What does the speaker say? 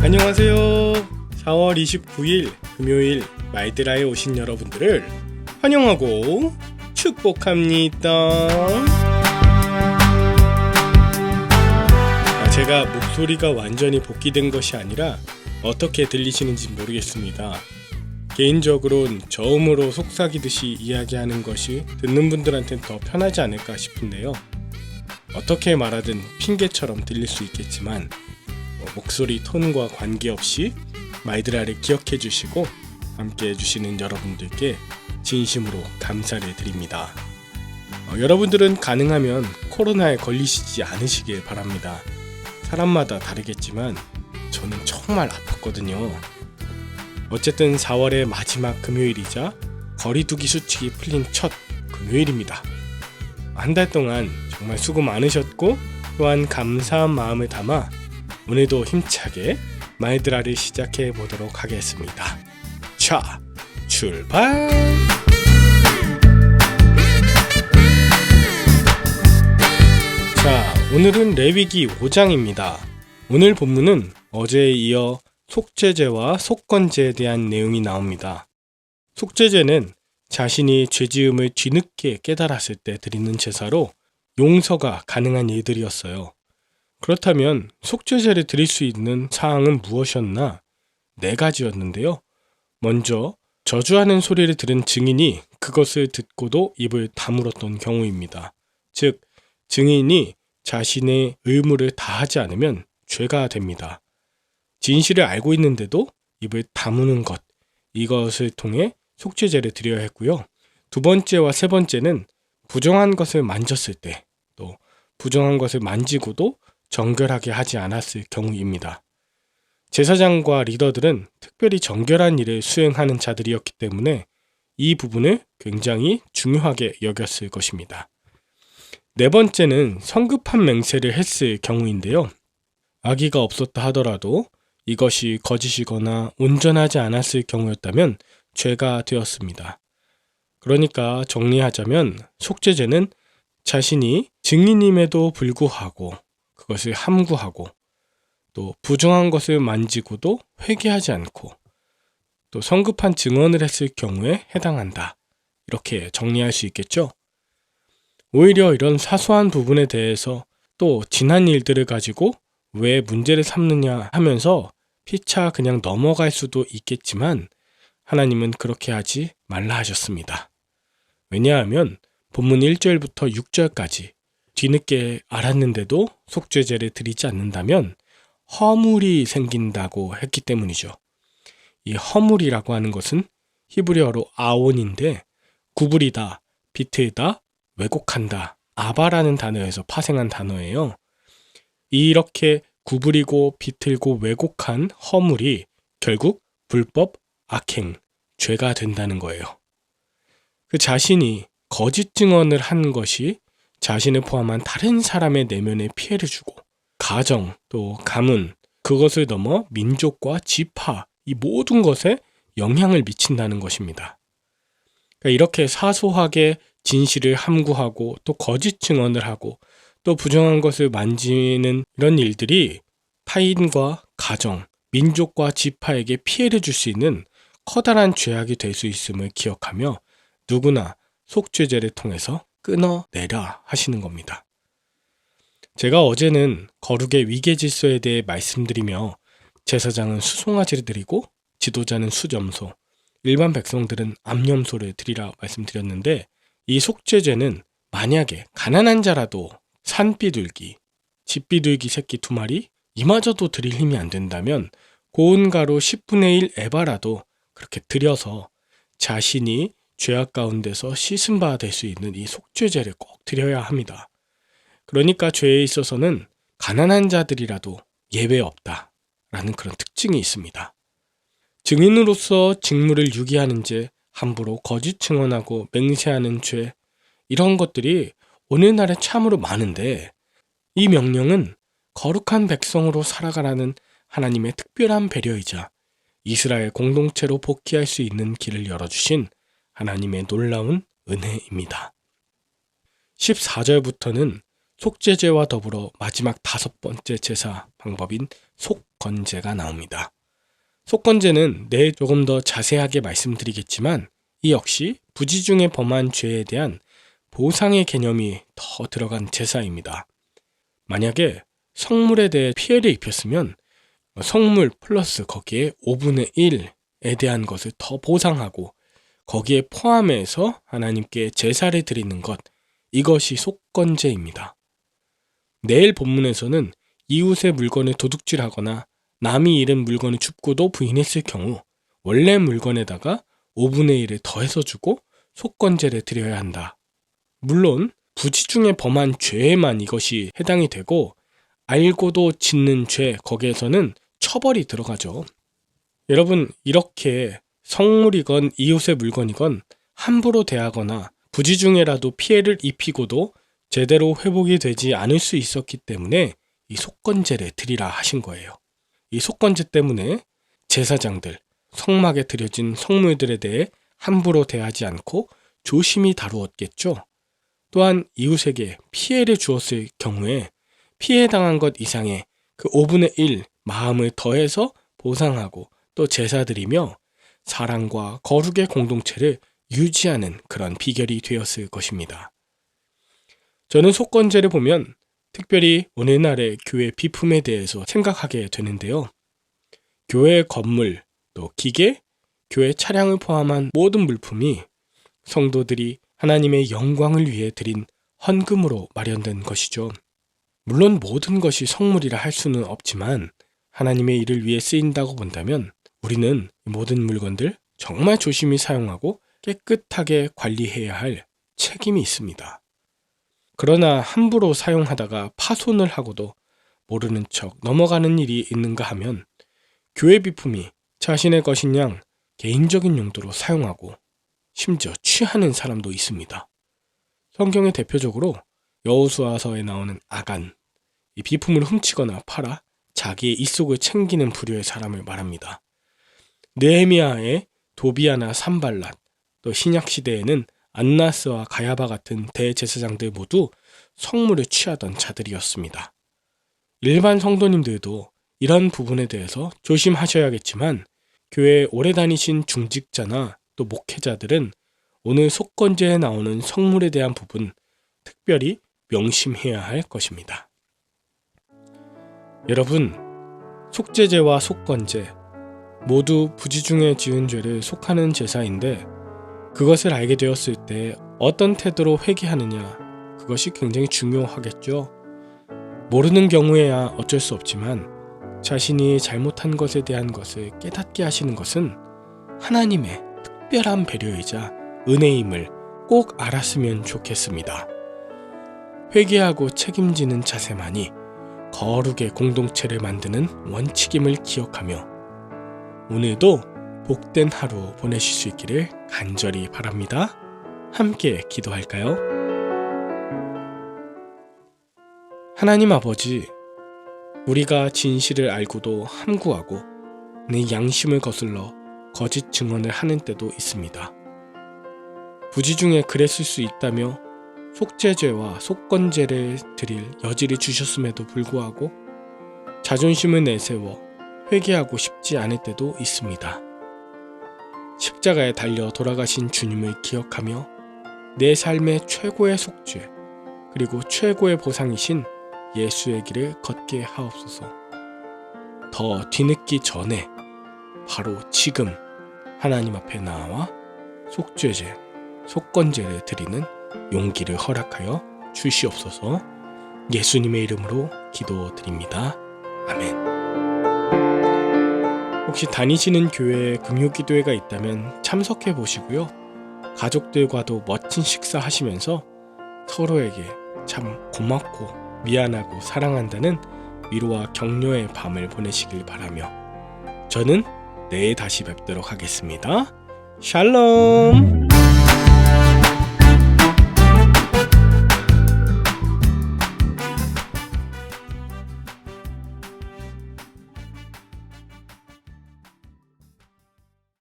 안녕하세요. 4월 29일 금요일 말드라에 오신 여러분들을 환영하고 축복합니다. 제가 목소리가 완전히 복귀된 것이 아니라 어떻게 들리시는지 모르겠습니다. 개인적으로는 저음으로 속삭이듯이 이야기하는 것이 듣는 분들한테는 더 편하지 않을까 싶은데요. 어떻게 말하든 핑계처럼 들릴 수 있겠지만 목소리 톤과 관계없이 말드라를 기억해 주시고 함께 해주시는 여러분들께 진심으로 감사를 드립니다. 여러분들은 가능하면 코로나에 걸리시지 않으시길 바랍니다. 사람마다 다르겠지만 저는 정말 아팠거든요. 어쨌든 4월의 마지막 금요일이자 거리두기 수칙이 풀린 첫 금요일입니다. 한 달 동안 정말 수고 많으셨고 또한 감사한 마음을 담아 오늘도 힘차게 말드라를 시작해 보도록 하겠습니다. 자, 출발! 자, 오늘은 레위기 5장입니다. 오늘 본문은 어제에 이어 속죄제와 속건제에 대한 내용이 나옵니다. 속죄제는 자신이 죄지음을 뒤늦게 깨달았을 때 드리는 제사로 용서가 가능한 일들이었어요. 그렇다면 속죄제를 드릴 수 있는 사항은 무엇이었나? 4가지였는데요. 먼저 저주하는 소리를 들은 증인이 그것을 듣고도 입을 다물었던 경우입니다. 즉, 증인이 자신의 의무를 다하지 않으면 죄가 됩니다. 진실을 알고 있는데도 입을 다무는 것, 이것을 통해 속죄제를 드려야 했고요. 2번째와 3번째는 부정한 것을 만졌을 때, 또 부정한 것을 만지고도 정결하게 하지 않았을 경우입니다. 제사장과 리더들은 특별히 정결한 일을 수행하는 자들이었기 때문에 이 부분을 굉장히 중요하게 여겼을 것입니다. 4번째는 성급한 맹세를 했을 경우인데요. 아기가 없었다 하더라도 이것이 거짓이거나 온전하지 않았을 경우였다면 죄가 되었습니다. 그러니까 정리하자면 속죄제는 자신이 증인임에도 불구하고 그것을 함구하고 또 부정한 것을 만지고도 회개하지 않고 또 성급한 증언을 했을 경우에 해당한다. 이렇게 정리할 수 있겠죠? 오히려 이런 사소한 부분에 대해서 또 지난 일들을 가지고 왜 문제를 삼느냐 하면서 피차 그냥 넘어갈 수도 있겠지만 하나님은 그렇게 하지 말라 하셨습니다. 왜냐하면 본문 1절부터 6절까지 뒤늦게 알았는데도 속죄제를 드리지 않는다면 허물이 생긴다고 했기 때문이죠. 이 허물이라고 하는 것은 히브리어로 아온인데 구부리다, 비틀다, 왜곡한다, 아바라는 단어에서 파생한 단어예요. 이렇게 구부리고 비틀고 왜곡한 허물이 결국 불법, 악행, 죄가 된다는 거예요. 그 자신이 거짓 증언을 한 것이 자신을 포함한 다른 사람의 내면에 피해를 주고 가정, 또 가문, 그것을 넘어 민족과 지파, 이 모든 것에 영향을 미친다는 것입니다. 그러니까 이렇게 사소하게 진실을 함구하고 또 거짓 증언을 하고 또 부정한 것을 만지는 이런 일들이 타인과 가정, 민족과 지파에게 피해를 줄 수 있는 커다란 죄악이 될 수 있음을 기억하며 누구나 속죄제를 통해서 끊어내라 하시는 겁니다. 제가 어제는 거룩의 위계질서에 대해 말씀드리며 제사장은 수송아지를 드리고 지도자는 수점소, 일반 백성들은 암염소를 드리라 말씀드렸는데 이 속죄제는 만약에 가난한 자라도 산비둘기, 집비둘기 새끼 2마리 이마저도 드릴 힘이 안 된다면 고운 가루 10분의 1 에바라도 그렇게 드려서 자신이 죄악 가운데서 씻은 바 될 수 있는 이 속죄제를 꼭 드려야 합니다. 그러니까 죄에 있어서는 가난한 자들이라도 예외 없다라는 그런 특징이 있습니다. 증인으로서 직무를 유기하는 죄, 함부로 거짓 증언하고 맹세하는 죄, 이런 것들이 오늘날에 참으로 많은데 이 명령은 거룩한 백성으로 살아가라는 하나님의 특별한 배려이자 이스라엘 공동체로 복귀할 수 있는 길을 열어주신 하나님의 놀라운 은혜입니다. 14절부터는 속죄제와 더불어 마지막 5번째 제사 방법인 속건제가 나옵니다. 속건제는 내일 조금 더 자세하게 말씀드리겠지만 이 역시 부지 중에 범한 죄에 대한 보상의 개념이 더 들어간 제사입니다. 만약에 성물에 대해 피해를 입혔으면 성물 플러스 거기에 5분의 1에 대한 것을 더 보상하고 거기에 포함해서 하나님께 제사를 드리는 것, 이것이 속건제입니다. 내일 본문에서는 이웃의 물건을 도둑질하거나 남이 잃은 물건을 줍고도 부인했을 경우 원래 물건에다가 5분의 1을 더해서 주고 속건제를 드려야 한다. 물론 부지 중에 범한 죄에만 이것이 해당이 되고 알고도 짓는 죄, 거기에서는 처벌이 들어가죠. 여러분, 이렇게 성물이건 이웃의 물건이건 함부로 대하거나 부지 중에라도 피해를 입히고도 제대로 회복이 되지 않을 수 있었기 때문에 이 속건제를 드리라 하신 거예요. 이 속건제 때문에 제사장들, 성막에 드려진 성물들에 대해 함부로 대하지 않고 조심히 다루었겠죠. 또한 이웃에게 피해를 주었을 경우에 피해당한 것 이상의 그 5분의 1 마음을 더해서 보상하고 또 제사드리며 사랑과 거룩의 공동체를 유지하는 그런 비결이 되었을 것입니다. 저는 속건제를 보면 특별히 오늘날의 교회 비품에 대해서 생각하게 되는데요. 교회 건물, 또 기계, 교회 차량을 포함한 모든 물품이 성도들이 하나님의 영광을 위해 드린 헌금으로 마련된 것이죠. 물론 모든 것이 성물이라 할 수는 없지만 하나님의 일을 위해 쓰인다고 본다면 우리는 모든 물건들 정말 조심히 사용하고 깨끗하게 관리해야 할 책임이 있습니다. 그러나 함부로 사용하다가 파손을 하고도 모르는 척 넘어가는 일이 있는가 하면 교회 비품이 자신의 것인 양 개인적인 용도로 사용하고 심지어 취하는 사람도 있습니다. 성경의 대표적으로 여호수아서에 나오는 아간, 이 비품을 훔치거나 팔아 자기의 입속을 챙기는 부류의 사람을 말합니다. 느헤미야의 도비아나 산발랏, 또 신약시대에는 안나스와 가야바 같은 대제사장들 모두 성물을 취하던 자들이었습니다. 일반 성도님들도 이런 부분에 대해서 조심하셔야겠지만 교회에 오래 다니신 중직자나 또 목회자들은 오늘 속건제에 나오는 성물에 대한 부분 특별히 명심해야 할 것입니다. 여러분, 속죄제와 속건제 모두 부지 중에 지은 죄를 속하는 제사인데 그것을 알게 되었을 때 어떤 태도로 회개하느냐, 그것이 굉장히 중요하겠죠. 모르는 경우에야 어쩔 수 없지만 자신이 잘못한 것에 대한 것을 깨닫게 하시는 것은 하나님의 특별한 배려이자 은혜임을 꼭 알았으면 좋겠습니다. 회개하고 책임지는 자세만이 거룩의 공동체를 만드는 원칙임을 기억하며 오늘도 복된 하루 보내실 수 있기를 간절히 바랍니다. 함께 기도할까요? 하나님 아버지, 우리가 진실을 알고도 함구하고 내 양심을 거슬러 거짓 증언을 하는 때도 있습니다. 부지 중에 그랬을 수 있다며 속죄죄와 속건제를 드릴 여지를 주셨음에도 불구하고 자존심을 내세워 회개하고 싶지 않을 때도 있습니다. 십자가에 달려 돌아가신 주님을 기억하며 내 삶의 최고의 속죄 그리고 최고의 보상이신 예수의 길을 걷게 하옵소서. 더 뒤늦기 전에 바로 지금 하나님 앞에 나와 속죄제, 속건제를 드리는 용기를 허락하여 주시옵소서. 예수님의 이름으로 기도드립니다. 아멘. 혹시 다니시는 교회에 금요기도회가 있다면 참석해 보시고요. 가족들과도 멋진 식사하시면서 서로에게 참 고맙고 미안하고 사랑한다는 위로와 격려의 밤을 보내시길 바라며 저는 내일 다시 뵙도록 하겠습니다. 샬롬.